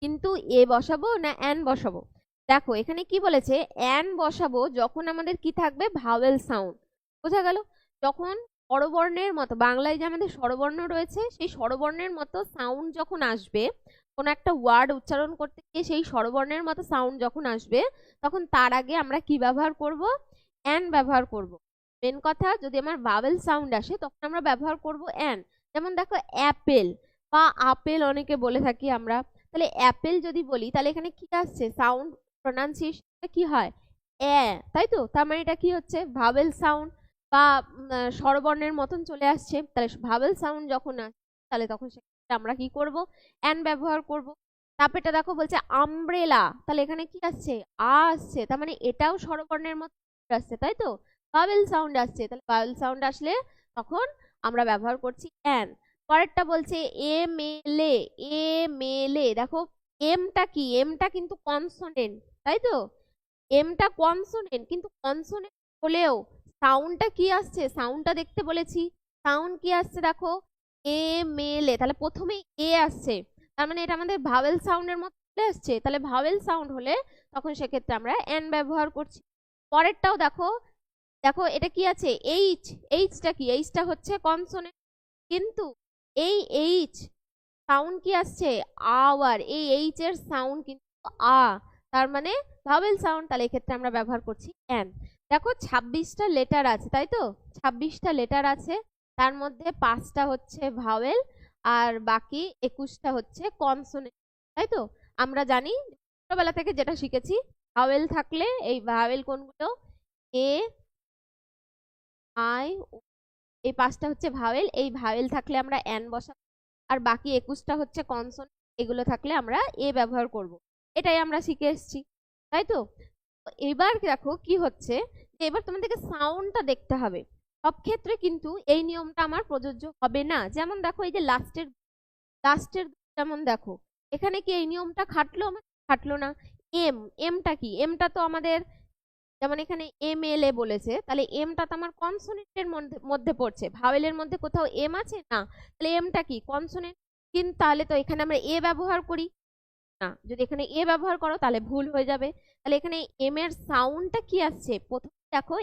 কিন্তু এ বসাবো না অ্যান বসাবো। দেখো এখানে কি বলেছে, অ্যান বসাবো যখন আমাদের কি থাকবে, ভাওয়েল সাউন্ড। বোঝা গেল? যখন স্বরবর্ণের মতো, বাংলায় যে আমাদের স্বরবর্ণ রয়েছে সেই স্বরবর্ণের মতো সাউন্ড যখন আসবে, কোন একটা ওয়ার্ড উচ্চারণ করতে গিয়ে সেই স্বরবর্ণের মতো সাউন্ড যখন আসবে, তখন তার আগে আমরা কি ব্যবহার করব, অ্যান ব্যবহার করব। মেন কথা, যদি আমার ভাওয়েল সাউন্ড আসে তখন আমরা ব্যবহার করব অ্যান। যেমন দেখো অ্যাপেল বা আপেল অনেকে বলে থাকি আমরা, তাহলে অ্যাপেল যদি বলি তাহলে এখানে কি আসছে, সাউন্ড প্রোনাউন্সিয়েশন কি হয়, এ, তাই তো? তার মানে এটা কি হচ্ছে, ভাওয়েল সাউন্ড বা স্বরবর্ণের মতন চলে আসছে। তাহলে ভাওয়েল সাউন্ড যখন আসছে তাহলে তখন সেক্ষেত্রে আমরা কি করব, অ্যান ব্যবহার করব। তারপরটা দেখো বলছে আমব্রেলা, তাহলে এখানে কি আসছে, আ আসছে, তার মানে এটাও স্বরবর্ণের মতো আসছে, তাই তো? ভাওয়েল সাউন্ড আসছে, তাহলে ভাওয়েল সাউন্ড আসলে তখন আমরা ব্যবহার করছি অ্যান। পরেরটা বলছে এ মেলে, এ মেলে, দেখো এমটা কি, এমটা কিন্তু কনসোনেন্ট, তাই তো? এমটা কনসোনেন্ট, কিন্তু কনসোনেন্ট হলেও সাউন্ডটা কি আসছে, সাউন্ডটা দেখতে বলেছি। সাউন্ড কি আসছে দেখো, এ মেলে, তাহলে প্রথমে এ আসছে, তার মানে এটা আমাদের ভাওয়েল সাউন্ডের মতো চলে আসছে। তাহলে ভাওয়েল সাউন্ড হলে তখন সেক্ষেত্রে আমরা এন ব্যবহার করছি। পরেরটাও দেখো, দেখো এটা কি আছে, এইচ। এইচটা কি, এইচটা হচ্ছে কনসোনেন্ট, কিন্তু এই এইচ সাউন্ড কি আসছে, আওয়ার, এই এইচ এর সাউন্ড কিন্তু আ, তার মানে ভাওয়েল সাউন্ড। তাহলে এক্ষেত্রে আমরা ব্যবহার করছি এন। দেখো 26টা লেটার আছে, তাই তো? 26টা লেটার আছে, তার মধ্যে 5টা হচ্ছে ভাওয়েল আর বাকি 21টা হচ্ছে কনসোনেন্ট, তাই তো? আমরা জানি ছোটবেলা থেকে যেটা শিখেছি, ভাওয়েল থাকলে এই ভাওয়েল কোনগুলো, এ, আই, এই 5টা হচ্ছে ভাওয়েল, এই ভাওয়েল থাকলে আমরা এন বসাবো, আর বাকি 21টা হচ্ছে কনসোনেন্ট, এগুলো থাকলে আমরা এ ব্যবহার করব। এটাই আমরা শিখে এসেছি, তাই তো? এবার দেখো কি হচ্ছে, যে এবার তোমাদেরকে সাউন্ডটা দেখতে হবে। সব ক্ষেত্রে কিন্তু এই নিয়মটা আমার প্রযোজ্য হবে না। যেমন দেখো এই যে লাস্টের লাস্টের যেমন দেখো, এখানে কি এই নিয়মটা খাটলো, আমার খাটলো না। এম, এমটা কি, এমটা তো আমাদের, যেমন এখানে এম এল এ বলেছে, তাহলে এমটা তো আমার কনসোনেন্টের মধ্যে মধ্যে পড়ছে, ভাওয়েলের মধ্যে কোথাও এম আছে না, তাহলে এমটা কি কনসোনেন্ট। কিন্তু তাহলে তো এখানে আমরা এ ব্যবহার করি না, যদি এখানে এ ব্যবহার করো তাহলে ভুল হয়ে যাবে। তাহলে এখানে এম এর সাউন্ডটা কি আসছে, প্রথমে দেখো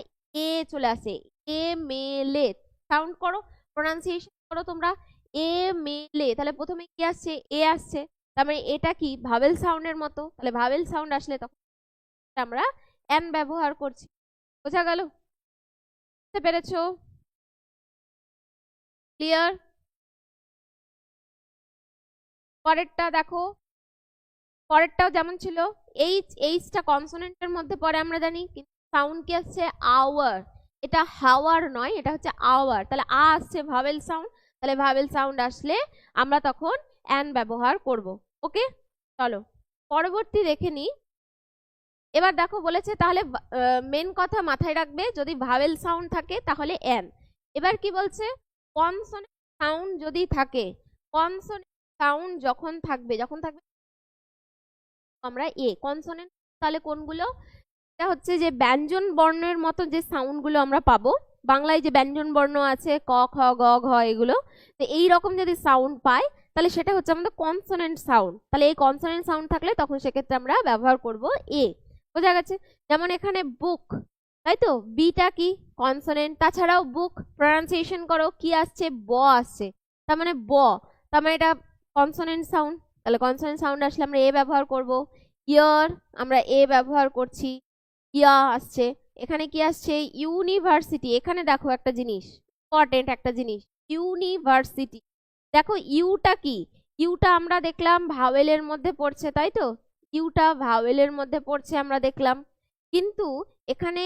এ চলে আসে, এ মেলে, সাউন্ড করো, প্রোনাউন্সিয়েশন করো তোমরা, এ মেলে, তাহলে প্রথমে কি আসছে, এ আসছে, তার মানে এটা কি ভাওয়েল সাউন্ডের মতো, তাহলে ভাওয়েল সাউন্ড আসলে তখন আমরা এন ব্যবহার করছি। বোঝা গেল? বুঝতে পেরেছো? ক্লিয়ার? পরেরটা দেখো, পরেরটাও যেমন ছিল, এইচ, এইচটা কনসোনেন্টের মধ্যে পড়ে আমরা জানি, কিন্তু সাউন্ড কি আসছে, আওয়ার, এটা হাওয়ার নয়, এটা হচ্ছে আওয়ার, তাহলে আ আসছে ভাওয়েল সাউন্ড, তাহলে ভাওয়েল সাউন্ড আসলে আমরা তখন এন ব্যবহার করব। ওকে, চলো পরবর্তী দেখে নিই। এবার দেখো বলেছে, তাহলে মেন কথা মাথায় রাখবে, যদি ভাওয়েল সাউন্ড থাকে তাহলে এন। এবার কি বলছে, কনসোনেন্ট সাউন্ড যদি থাকে, কনসোনেন্ট সাউন্ড যখন থাকবে, যখন থাকবে আমরা এ কনসোনেন্ট, তাহলে কোনগুলো, এটা হচ্ছে যে ব্যঞ্জন বর্ণের মতো যে সাউন্ড গুলো আমরা পাবো, বাংলায় যে ব্যঞ্জন বর্ণ আছে ক খ গ ঘ এগুলো, তো এই রকম যদি সাউন্ড পাই তাহলে সেটা হচ্ছে আমাদের কনসোনেন্ট সাউন্ড। তাহলে এই কনসোনেন্ট সাউন্ড থাকলে তখন সেক্ষেত্রে আমরা ব্যবহার করব এ। বোঝা গেছে? যেমন এখানে বুক, তাই তো, বিটা কি কনসোনেন্ট, তাছাড়াও বুক প্রনাউন্সিয়েশন করো কি আসছে, ব আসছে, তার মানে ব, তার মানে এটা কনসোনেন্ট সাউন্ড, তাহলে কনসোনেন্ট সাউন্ড আসলে আমরা এ ব্যবহার করব। ইয়ার আমরা এ ব্যবহার করছি, ইয়া আসছে। এখানে কি আসছে, ইউনিভার্সিটি, এখানে দেখো একটা জিনিস, ইম্পর্টেন্ট একটা জিনিস, ইউনিভার্সিটি, দেখো ইউটা কি, ইউটা আমরা দেখলাম ভাওয়েলের মধ্যে পড়ছে, তাই তো? ইউটা ভাওয়েলের মধ্যে পড়ছে আমরা দেখলাম, কিন্তু এখানে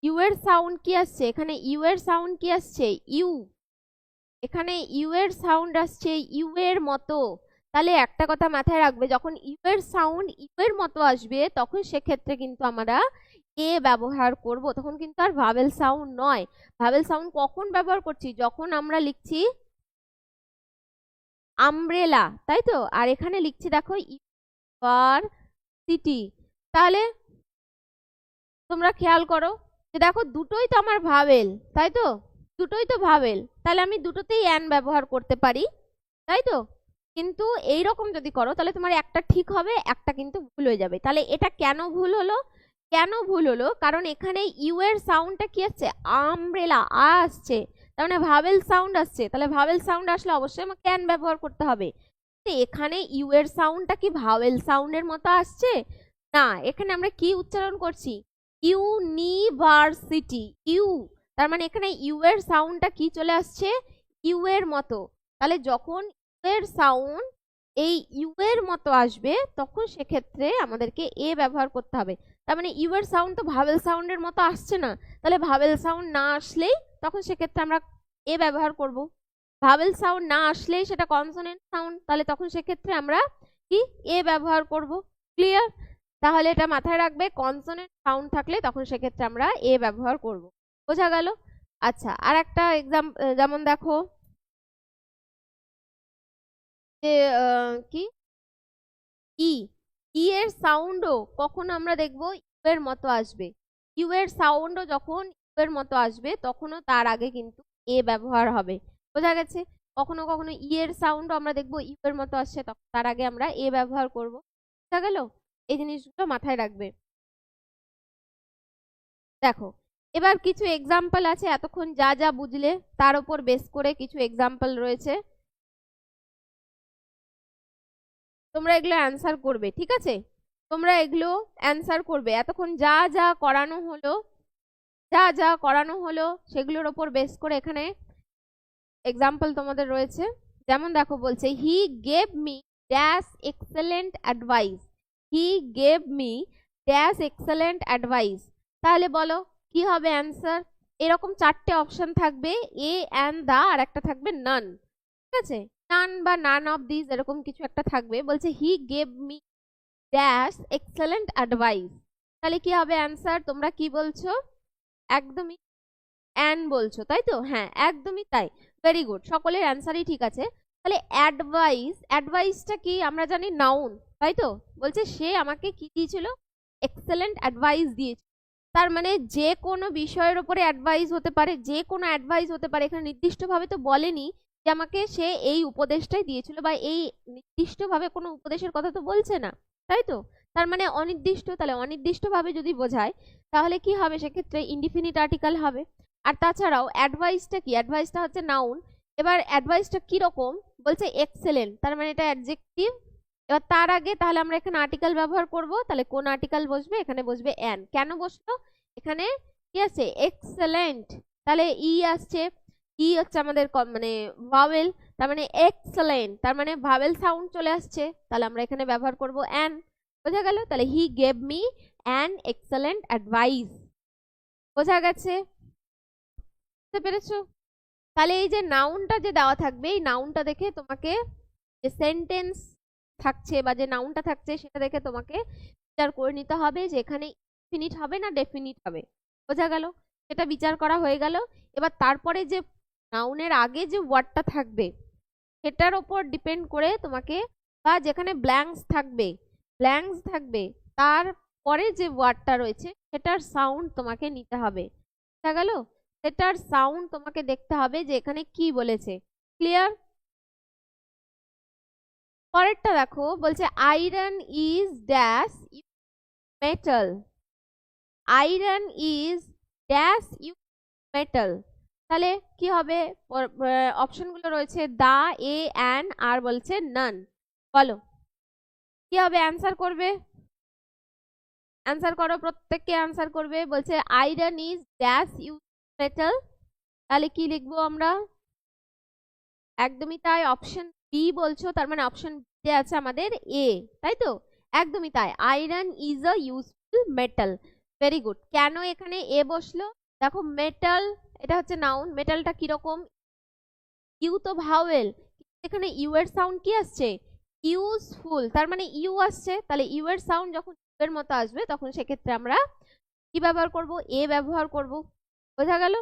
ইউ এর সাউন্ড কি আসছে, এখানে ইউ এর সাউন্ড কি আসছে, ইউ, এখানে ইউ এর সাউন্ড আসছে ইউ এর মতো। তাহলে একটা কথা মাথায় রাখবে, যখন ইউ এর সাউন্ড ইউ এর মতো আসবে তখন সেক্ষেত্রে কিন্তু আমরা এ ব্যবহার করব, তখন কিন্তু আর ভাওয়েল সাউন্ড নয়। ভাওয়েল সাউন্ড কখন ব্যবহার করছি, যখন আমরা লিখছি আমব্রেলা, তাই তো, আর এখানে লিখছি দেখো ইউনিভার্সিটি। তাহলে তোমরা খেয়াল করো যে দেখো দুটোই তো আমার ভাওয়েল, তাই তো, দুটোই তো ভাওয়েল, তাহলে আমি দুটোতেই অ্যান ব্যবহার করতে পারি, তাই তো? কিন্তু এই রকম যদি করো তাহলে তোমার একটা ঠিক হবে, একটা কিন্তু ভুল হয়ে যাবে। তাহলে এটা কেন ভুল হলো, কেন ভুল হলো, কারণ এখানে ইউ এর সাউন্ডটা কি আসছে, আমব্রেলা, আ আসছে, তার মানে ভাওয়েল সাউন্ড আসছে, তাহলে ভাওয়েল সাউন্ড আসলে অবশ্যই আমাকে ক্যান ব্যবহার করতে হবে। এখানে ইউ এর সাউন্ডটা কি ভাওয়েল সাউন্ডের মতো আসছে না, এখানে আমরা কি উচ্চারণ করছি, ইউনিভার্সিটি, ইউ, তার মানে এখানে ইউ এর সাউন্ডটা কি চলে আসছে, ইউ এর মতো। তাহলে যখন ইউ এর সাউন্ড এই ইউ এর মতো আসবে তখন সেক্ষেত্রে আমাদেরকে এ ব্যবহার করতে হবে। তার মানে ইউ এর সাউন্ড তো ভাওয়েল সাউন্ডের মতো আসছে না, তাহলে ভাওয়েল সাউন্ড না আসলেই তখন সেক্ষেত্রে আমরা এ ব্যবহার করব। ভাওয়েল সাউন্ড না আসলেই সেটা কনসোনেন্ট সাউন্ড, তাহলে তখন সেক্ষেত্রে আমরা কি এ ব্যবহার করব। ক্লিয়ার? তাহলে এটা মাথায় রাখবে, কনসোনেন্ট সাউন্ড থাকলে তখন সেক্ষেত্রে আমরা এ ব্যবহার করব। বোঝা গেল? আচ্ছা, আর একটা এক্সাম, যেমন দেখো যে কি ই, ই এর সাউন্ডও কখন আমরা দেখবো ইউ এর মতো আসবে। ইউ এর সাউন্ডও যখন ইউ এর মতো আসবে তখনও তার আগে কিন্তু এ ব্যবহার হবে। বোঝা গেছে? কখনো কখনো ই এর সাউন্ডও আমরা দেখবো ইউ এর মতো আসছে, তখন তার আগে আমরা এ ব্যবহার করব। বোঝা গেল? এই জিনিসগুলো মাথায় রাখবে। দেখো, এবার কিছু এক্সাম্পল আছে, এতক্ষণ যা যা বুঝলে তার উপর বেস করে কিছু এক্সাম্পল রয়েছে, তোমরা এগুলো অ্যান্সার করবে। ঠিক আছে? তোমরা এগুলো অ্যান্সার করবে। এতক্ষণ যা যা করানো হলো, যা যা করানো হলো সেগুলোর ওপর বেস করে এখানে এক্সাম্পল তোমাদের রয়েছে। যেমন দেখো, বলছে he gave me dash excellent advice. He gave me dash excellent advice. তাহলে বলো কি হবে অ্যান্সার? এরকম চারটে অপশন থাকবে, এ অ্যান্ড দা, আর একটা থাকবে নান। ঠিক আছে? নান বা নান অফ দিস এরকম কিছু একটা থাকবে। বলছে he gave me dash excellent advice. তাহলে কি হবে অ্যান্সার? তোমরা কি বলছো? একদমই অ্যান বলছো, তাই তো? হ্যাঁ, একদমই তাই। ভেরি গুড, সকলের অ্যান্সারই ঠিক আছে। তাহলে অ্যাডভাইস, অ্যাডভাইসটা কি? আমরা জানি নাউন, তাই তো? বলছে সে আমাকে কি দিয়েছিল? এক্সেলেন্ট অ্যাডভাইস দিয়েছে। তার মানে যে কোনো বিষয়ের উপরে অ্যাডভাইস হতে পারে, যে কোনো অ্যাডভাইস হতে পারে। এখানে নির্দিষ্টভাবে তো বলেনি যে আমাকে সে এই উপদেশটাই দিয়েছিল, বা এই নির্দিষ্টভাবে কোনো উপদেশের কথা তো বলছে না, তাই তো? তার মানে অনির্দিষ্ট। তাহলে অনির্দিষ্টভাবে যদি বোঝায় তাহলে কি হবে? সেক্ষেত্রে ইনডিফিনিট আর্টিকেল হবে। আর তাছাড়াও অ্যাডভাইসটা কি? অ্যাডভাইসটা হচ্ছে নাউন। এবার অ্যাডভাইসটা কি রকম? বলছে এক্সেলেন্ট, তার মানে এটা অ্যাডজেক্টিভ। এবার তার আগে তাহলে আমরা এখানে আর্টিকেল ব্যবহার করব। তাহলে কোন আর্টিকেল বসবে? এখানে বসবে অ্যান। কেন বসলো? এখানে কি আছে? এক্সেলেন্ট। তাহলে ই আসছে, ই হচ্ছে আমাদের মানে ভাওয়েল, তার মানে এক্সেলেন্ট, তার মানে ভাওয়েল সাউন্ড চলে আসছে। তাহলে আমরা এখানে ব্যবহার করব অ্যান। বোঝা গেল? তাহলে he gave me an excellent advice. বোঝা গেছে? বুঝতে পেরেছো? তাহলে এই যে নাউনটা যে দেওয়া থাকবে, এই নাউনটা দেখে তোমাকে, যে সেন্টেন্স থাকছে বা যে নাউনটা থাকছে সেটা দেখে তোমাকে বিচার করে নিতে হবে যে এখানে ইনফিনিট হবে না ডেফিনিট হবে। বোঝা গেল? সেটা বিচার করা হয়ে গেল। এবার তারপরে যে নাউনের আগে যে ওয়ার্ডটা থাকবে সেটার ওপর ডিপেন্ড করে তোমাকে, বা যেখানে ব্ল্যাঙ্কস থাকবে, ব্ল্যাঙ্কস থাকবে তার পরে যে ওয়ার্ডটা রয়েছে সেটার সাউন্ড তোমাকে নিতে হবে। বোঝা গেল? সেটার সাউন্ড তোমাকে দেখতে হবে যে এখানে কি বলেছে। ক্লিয়ার? পরেরটা দেখো, বলছে iron is dash metal. Iron is dash you metal. তাহলে কি হবে? অপশনগুলো রয়েছে দা, এ, অ্যান, আর বলছে নান। বলো কি হবে? অ্যান্সার করবে, অ্যান্সার করো, প্রত্যেককে অ্যান্সার করবে। বলছে iron is dash you metal. তাহলে কি লিখবো আমরা? একদমই তাই, অপশন বি বলছো, তার মানে অপশন বি আছে আমাদের এ, তাই তো? একদমই তাই, iron is a useful metal. Very good. কেন এখানে এ বসলো? দেখো, মেটাল এটা হচ্ছে নাউন। মেটালটা কিরকম? ইউ তো ভাওয়েল, এখানে ইউ এর সাউন্ড কি আসছে? ইউজফুল, তার মানে ইউ আসছে। তাহলে ইউ এর সাউন্ড যখন ইউ এর মতো আসবে তখন সেক্ষেত্রে আমরা কি ব্যবহার করব? এ ব্যবহার করব। বোঝা গেল?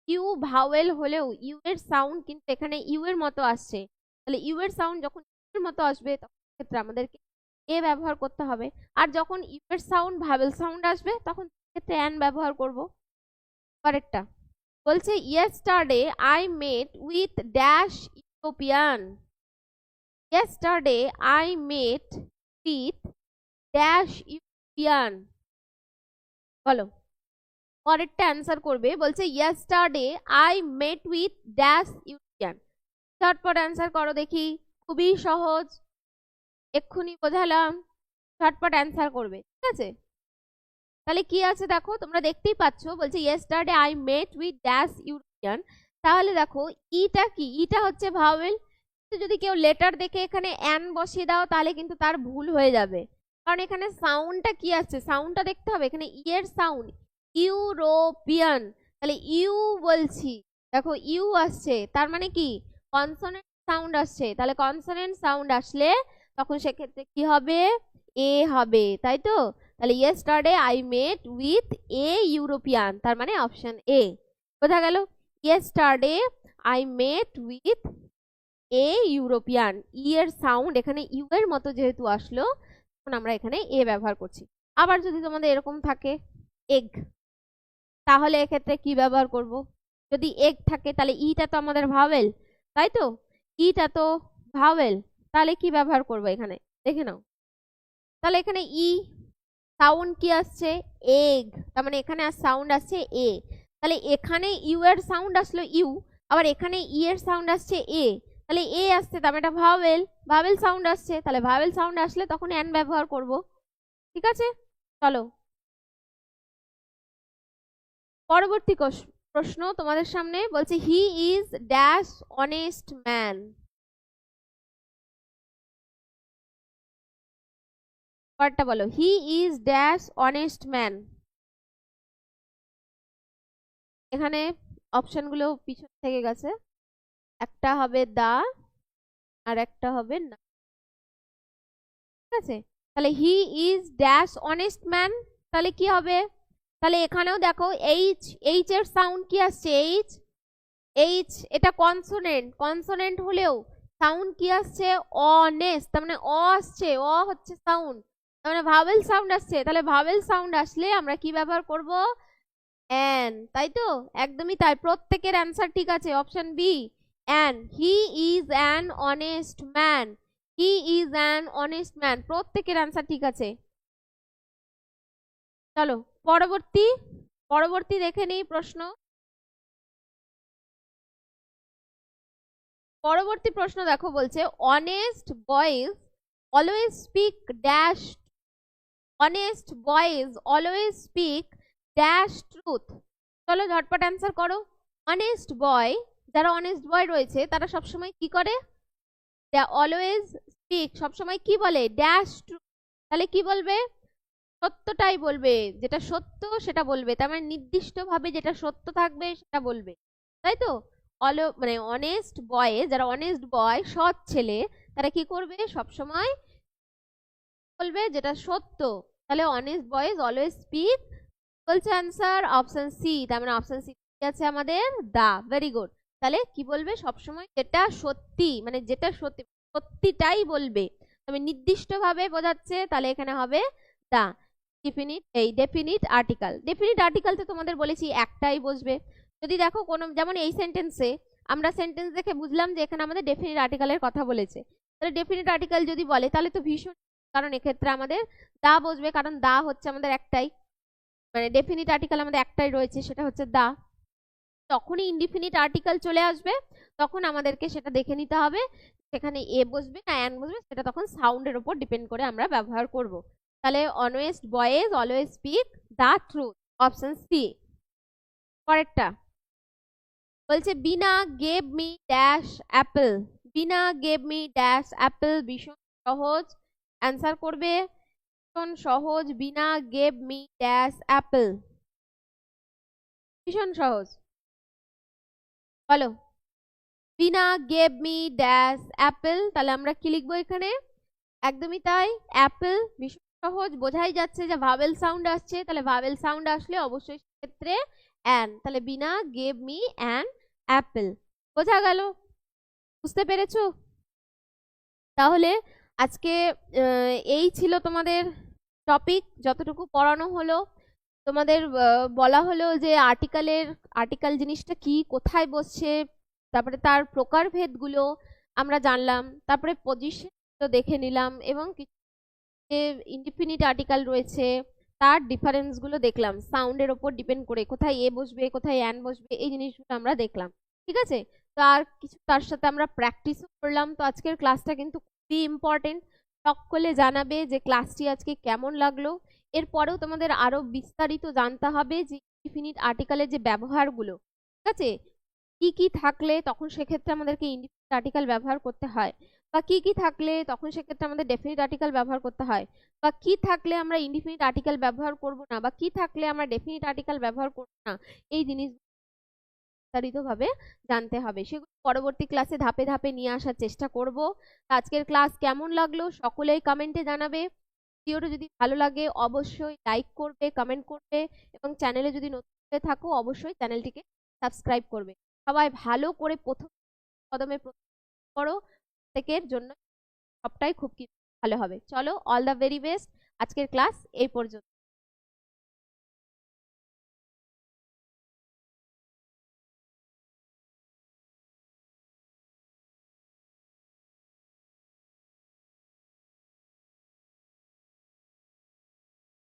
ইউ ভাওয়েল হলেও ইউ এর সাউন্ড কিন্তু এখানে ইউ এর মতো আসছে। তাহলে ইউ এর সাউন্ড যখন ইউ এর মতো আসবে তখন ক্ষেত্রে আমাদেরকে এ ব্যবহার করতে হবে। আর যখন ইউ এর সাউন্ড ভাওয়েল সাউন্ড আসবে তখন ক্ষেত্রে অ্যান ব্যবহার করব। পরেরটা বলছে yesterday I met with dash European. Yesterday I met with dash European. বলো, পরেরটা অ্যান্সার করবে। বলছে yesterday I met with dash European. ঝটপট অ্যান্সার করো দেখি, খুবই সহজ, এক্ষুনি বোঝালাম। ঝটপট অ্যান্সার করবে, ঠিক আছে? তাহলে কি আছে দেখো, তোমরা দেখতেই পাচ্ছ। বলছে yesterday I met with dash European. তাহলে দেখো ইটা কি? ইটা হচ্ছে ভাওয়েল। যদি কেউ লেটার দেখে এখানে অ্যান বসিয়ে দাও তাহলে কিন্তু তার ভুল হয়ে যাবে, কারণ এখানে সাউন্ডটা কি আসছে সাউন্ডটা দেখতে হবে। এখানে ই এর সাউন্ড ইউরোপিয়ান, তাহলে ইউ বলছি, দেখো ইউ আসছে, তার মানে কি কনসোনেন্ট সাউন্ড আসছে। তাহলে কনসোনেন্ট সাউন্ড আসলে তখন সেক্ষেত্রে কি হবে? এ হবে, তাই তো? তাহলে yesterday I met with a European, তার মানে অপশন এ। বোঝা গেল? Yesterday I met with a European. ই এর সাউন্ড এখানে ইউ এর মতো যেহেতু আসলো তখন আমরা এখানে এ ব্যবহার করছি। আবার যদি তোমাদের এরকম থাকে এগ, তাহলে এক্ষেত্রে কি ব্যবহার করব? যদি এগ থাকে তাহলে ইটা তো আমাদের ভাওয়েল, তাই তো? ইটা তো ভাওয়েল, তাহলে কি ব্যবহার করব এখানে দেখে নাও। তাহলে এখানে ই সাউন্ড কি আসছে? এগ, তার মানে এখানে আর সাউন্ড আসছে এ। তাহলে এখানে ইউ এর সাউন্ড আসলো ইউ, আবার এখানে ই এর সাউন্ড আসছে এ, তাহলে এ আসছে, তার মানে এটা ভাওয়েল, ভাওয়েল সাউন্ড আসছে, তাহলে ভাওয়েল সাউন্ড আসলে তখন অ্যান ব্যবহার করব। ঠিক আছে, চলো পরবর্তী প্রশ্ন তোমাদের সামনে বলছে he is dash honest man. পরেরটা বলো, he is dash honest man. এখানে অপশনগুলো পিছন থেকে গেছে, একটা হবে দা আর একটা হবে না। ঠিক আছে, তাহলে he is dash honest man, তাহলে কি হবে? তাহলে এখানেও দেখো এইচ, এইচ এর সাউন্ড কি আসছে? এইচ, এইচ এটা কনসোনেন্ট, কনসোনেন্ট হলেও সাউন্ড কি আসছে? অনেস্ট, তার মানে অ আসছে, অ হচ্ছে সাউন্ড, তার মানে ভাওয়েল সাউন্ড আসছে, তাহলে ভাওয়েল সাউন্ড আসলে আমরা কি ব্যবহার করব? অ্যান, তাই তো? একদমই তাই, প্রত্যেকের অ্যান্সার ঠিক আছে, option be an. He is an honest man, he is an honest man, প্রত্যেকের অ্যান্সার ঠিক আছে। চলো পরবর্তী, পরবর্তী দেখে নেই প্রশ্ন। পরবর্তী প্রশ্ন দেখো, বলছে honest boys always speak dash, honest boys always speak dash truth. চলো ঝটপট অ্যান্সার করো। অনেস্ট বয়, যারা অনেস্ট বয় রয়েছে তারা সবসময় কি করে? অলওয়েজ স্পিক, সবসময় কি বলে? ড্যাশ ট্রুথ, তাহলে কি বলবে? সত্যটাই বলবে, যেটা সত্য সেটা বলবে, তার মানে নির্দিষ্ট ভাবে যেটা সত্য থাকবে সেটা বলবে, তাই তো? মানে অনেস্ট বয়, যারা অনেস্ট বয়, সৎ ছেলে, তারা কি করবে? সবসময় বলবে যেটা সত্য, তাহলে অনেস্ট বয়েজ অলওয়েজ স্পিক, বলছে অ্যান্সার অপশন সি, তার মানে অপশন সি আছে আমাদের দা। ভেরি গুড, তাহলে কি বলবে? সবসময় যেটা সত্যি, মানে যেটা সত্যি, সত্যিটাই বলবে, তবে নির্দিষ্ট ভাবে বোঝাচ্ছে, তাহলে এখানে হবে দা। ডেফিনিট, এই ডেফিনিট আর্টিকেল, ডেফিনিট আর্টিকেল তো তোমাদের বলেছি একটাই বসবে। যদি দেখো কোনো, যেমন এই সেন্টেন্সে আমরা সেন্টেন্স দেখে বুঝলাম যে এখানে আমাদের ডেফিনিট আর্টিকেলের কথা বলেছে, তাহলে ডেফিনিট আর্টিকেল যদি বলে তাহলে তো ভীষণ, কারণ এক্ষেত্রে আমাদের দা বসবে, কারণ দা হচ্ছে আমাদের একটাই, মানে ডেফিনিট আর্টিকেল আমাদের একটাই রয়েছে, সেটা হচ্ছে দা। তখনই ইনডিফিনিট আর্টিকেল চলে আসবে, তখন আমাদেরকে সেটা দেখে নিতে হবে সেখানে এ বসবে না অ্যান বসবে, সেটা তখন সাউন্ডের উপর ডিপেন্ড করে আমরা ব্যবহার করব। তাহলে অনেস্ট বয়েজ অলওয়েজ স্পিক দা ট্রুথ, অপশন সি। পরেরটা বলছে বিনা গেভ মি ড্যাশ অ্যাপেল, বিনা গেভ মি ড্যাশ অ্যাপেল, ভীষণ সহজ অ্যান্সার করবে, ভীষণ সহজ, বিনা গেভ মি ড্যাশ অ্যাপেল, ভীষণ সহজ, বলো। বিনা গেভ মি ড্যাশ অ্যাপেল, তাহলে আমরা কি লিখবো এখানে? একদমই তাই, অ্যাপেল, ভীষণ সহজ, বোঝাই যাচ্ছে যে ভাওয়েল সাউন্ড আসছে, তাহলে ভাওয়েল সাউন্ড আসলে অবশ্যই সেক্ষেত্রে অ্যান, তাহলে বিনা গেভ মি অ্যান অ্যাপেল। বোঝা গেল? বুঝতে পেরেছো? তাহলে আজকে এই ছিল তোমাদের টপিক, যতটুকু পড়ানো হলো তোমাদের, বলা হলো যে আর্টিকেল জিনিসটা কি, কোথায় বসছে, তারপরে তার প্রকারভেদগুলো আমরা জানলাম, তারপরে পজিশন তো দেখে নিলাম, এবং কিছু যে ইনডিফিনিট আর্টিকেল রয়েছে তার ডিফারেন্স গুলো দেখলাম, সাউন্ডের ওপর ডিপেন্ড করে কোথায় এ বসবে কোথায় অ্যান বসবে, এই জিনিসগুলো আমরা দেখলাম। ঠিক আছে, তো আর কিছু তার সাথে আমরা প্র্যাকটিসও করলাম। তো আজকের ক্লাসটা কিন্তু খুবই ইম্পর্টেন্ট, সকলে জানাবে যে ক্লাসটি আজকে কেমন লাগলো। এরপরেও তোমাদের আরো বিস্তারিত জানতে হবে যে ইনডিফিনিট আর্টিকেলের যে ব্যবহারগুলো, ঠিক আছে, কি কি থাকলে তখন সেক্ষেত্রে আমাদেরকে ইনডিফিনিট আর্টিকেল ব্যবহার করতে হয়, বা কি কি থাকলে তখন সেক্ষেত্রে আমাদের ডেফিনিট আর্টিকেল ব্যবহার করতে হয়, বা কি থাকলে আমরা ইনডিফিনিট আর্টিকেল ব্যবহার করব না, বা কি থাকলে আমরা ডেফিনিট আর্টিকেল ব্যবহার করব না, এই জিনিস বিস্তারিতভাবে জানতে হবে, সেগুলো পরবর্তী ক্লাসে ধাপে ধাপে নিয়ে আসার চেষ্টা করব। আজকের ক্লাস কেমন লাগলো সকলেই কমেন্টে জানাবে। ভিডিওটা যদি ভালো লাগে অবশ্যই লাইক করবে, কমেন্ট করবে, এবং চ্যানেলে যদি নতুন হয়ে থাকো অবশ্যই চ্যানেলটিকে সাবস্ক্রাইব করবে। সবাই ভালো করে প্রথম কদমে করো, প্রত্যেকের জন্য সবটাই খুব ভালো হবে। চলো, অল দ্য ভেরি বেস্ট। আজকের ক্লাস এই পর্যন্ত।